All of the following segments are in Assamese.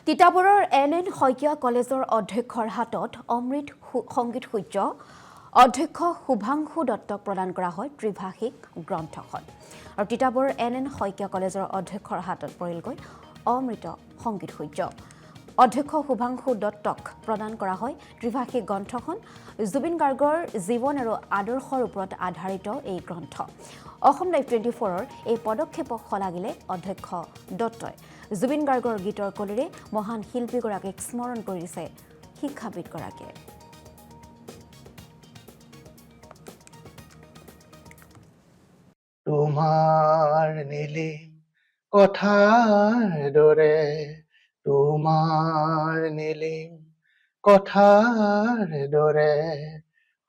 তিতাবৰৰ NN শইকীয়া কলেজৰ অধ্যক্ষৰ হাতত অমৃত সংগীত সূৰ্য অধ্যক্ষ শুভাংশু দত্তক প্ৰদান কৰা হয় ত্ৰিভাষিক গ্ৰন্থখন। আৰু তিতাবৰ NN শইকীয়া কলেজৰ অধ্যক্ষৰ হাতত পৰিলগৈ অমৃত সংগীত সূৰ্য। অধ্যক্ষ শুভাংশু দত্তক প্ৰদান কৰা হয় ত্ৰিভাষিক গ্ৰন্থখন। জুবিন গাৰ্গৰ জীৱন আৰু আদৰ্শৰ ওপৰত আধাৰিত এই গ্ৰন্থ। অসম লাইভ 24ৰ এই পদক্ষেপক শলাগিলে অধ্যক্ষ দত্তই। জুবিন গাৰ্গৰ গীতৰ কলিৰে মহান শিল্পীগৰাকীক স্মৰণ কৰিছে শিক্ষাবিদগৰাকীয়ে। তোমাৰ নীলিম কথাৰ দৰে, তোমাৰ নীলিম কথাৰ দৰে,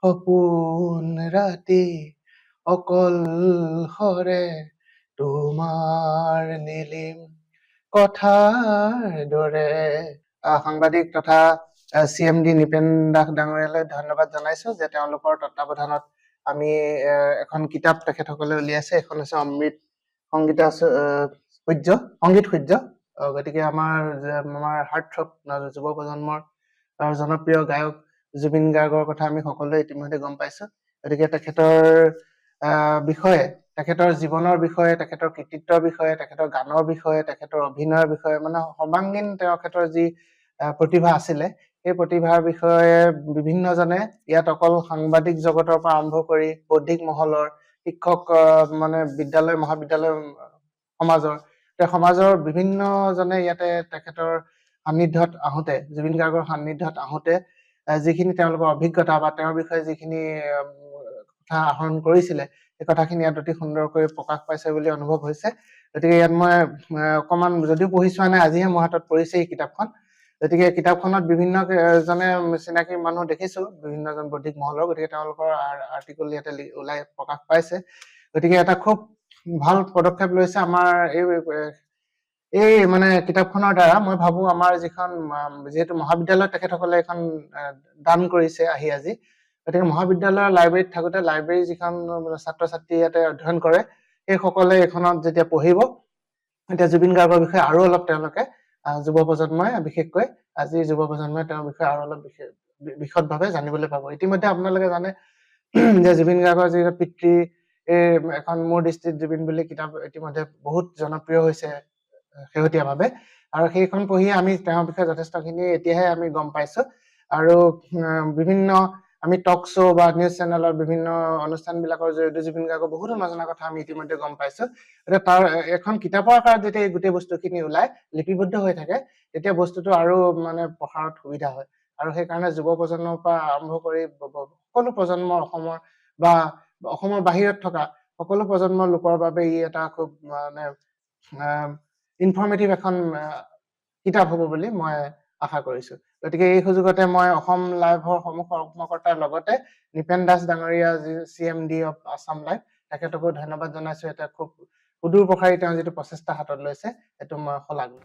সপোন ৰাতি অকল হৰে, তোমাৰ নীলিম কথাৰ দৰে। সাংবাদিক তথা CMD নিপেন দাস ডাঙৰীয়ালৈ ধন্যবাদ জনাইছো যে তেওঁলোকৰ তত্ত্বাৱধানত আমি এখন কিতাপ তেখেতসকলে উলিয়াইছে। এখন হৈছে অমৃত সংগীত সূৰ্য। গতিকে আমাৰ হাৰ্টথ্ৰব যুৱ প্ৰজন্মৰ জনপ্ৰিয় গায়ক জুবিন গাৰ্গৰ কথা আমি সকলোৱে ইতিমধ্যে গম পাইছো। গতিকে তেখেতৰ বিষয়ে, তেখেতৰ জীৱনৰ বিষয়ে, তেখেতৰ কৃতিত্বৰ বিষয়ে, তেখেতৰ গানৰ বিষয়ে, তেখেতৰ অভিনয়ৰ বিষয়ে, মানে সৰ্বাংগীন তেখেতৰ যি প্ৰতিভা আছিলে, সেই প্ৰতিভাৰ বিষয়ে বিভিন্নজনে ইয়াত অকল সাংবাদিক জগতৰ পৰা আৰম্ভ কৰি বৌদ্ধিক মহলৰ, শিক্ষক মানে বিদ্যালয় মহাবিদ্যালয় সমাজৰ বিভিন্নজনে ইয়াতে তেখেতৰ সান্নিধ্যত আহোঁতে, জুবিন গাৰ্গৰ সান্নিধ্যত আহোঁতে যিখিনি তেওঁলোকৰ অভিজ্ঞতা বা তেওঁৰ বিষয়ে যিখিনি কথা আহৰণ কৰিছিলে, সেই কথাখিনি ইয়াত অতি সুন্দৰকৈ প্ৰকাশ পাইছে বুলি অনুভৱ হৈছে। গতিকে ইয়াত মই অকণমান যদিও পঢ়ি চোৱা নাই, আজিহে মোৰ হাতত পৰিছে এই কিতাপখন। গতিকে কিতাপখনত বিভিন্ন জনে চিনাকি মানুহ দেখিছো, বিভিন্নজন বৌদ্ধিক মহলৰ। গতিকে তেওঁলোকৰ আৰ্টিকল ইয়াতে ওলাই প্ৰকাশ পাইছে। গতিকে এটা খুব ভাল পদক্ষেপ লৈছে আমাৰ এই মানে কিতাপখনৰ দ্বাৰা। মই ভাবো আমাৰ যিহেতু মহাবিদ্যালয়ত তেখেতসকলে এখন দান কৰিছে আজি, গতিকে মহাবিদ্যালয়ৰ লাইব্ৰেৰীত থাকোতে লাইব্ৰেৰী যিখন ছাত্ৰ ছাত্ৰী ইয়াতে অধ্যয়ন কৰে, সেইসকলে এইখনত যেতিয়া পঢ়িব, এতিয়া জুবিন গাৰ্গৰ বিষয়ে আৰু অলপ তেওঁলোকে যুৱ প্ৰজন্মই, বিশেষকৈ আজিৰ যুৱ প্ৰজন্মই তেওঁৰ বিষয়ে আৰু অলপ বিশদভাৱে জানিবলৈ পাব। ইতিমধ্যে আপোনালোকে জানে যে জুবিন গাৰ্গৰ যি পিতৃ এখন মোৰ দৃষ্টিত জুবিন বুলি কিতাপ ইতিমধ্যে বহুত জনপ্ৰিয় হৈছে শেহতীয়াভাৱে, আৰু সেইখন পঢ়িয়ে আমি তেওঁৰ বিষয়ে যথেষ্টখিনি এতিয়াহে আমি গম পাইছো। আৰু বিভিন্ন আমি টক শ্ব' বা নিউজ চেনেলৰ বিভিন্ন অনুষ্ঠানবিলাকৰ জৰিয়তে জুবিন গাৰ্গৰ বহুতো নজনা কথা আমি ইতিমধ্যে গম পাইছো। এতিয়া তাৰ এখন কিতাপৰ আকাৰত যেতিয়া এই গোটেই বস্তুখিনি ওলাই লিপিবদ্ধ হৈ থাকে, তেতিয়া বস্তুটো আৰু মানে প্ৰসাৰত সুবিধা হয়। আৰু সেইকাৰণে যুৱ প্ৰজন্মৰ পৰা আৰম্ভ কৰি সকলো প্ৰজন্ম অসমৰ বাহিৰত থকা সকলো প্ৰজন্মৰ লোকৰ বাবে ই এটা খুব মানে ইনফৰ্মেটিভ এখন কিতাপ হ'ব বুলি মই আশা কৰিছো। গতিকে এই সুযোগতে মই অসম লাইভৰ কৰ্মকৰ্তাৰ লগতে নিপেন দাস ডাঙৰীয়া যি CMD অফ আছাম লাইভ, তেখেতকো ধন্যবাদ জনাইছো। এটা খুব সুদূৰ প্ৰসাৰী তেওঁ যিটো প্ৰচেষ্টা হাতত লৈছে, সেইটো মই শলাগো।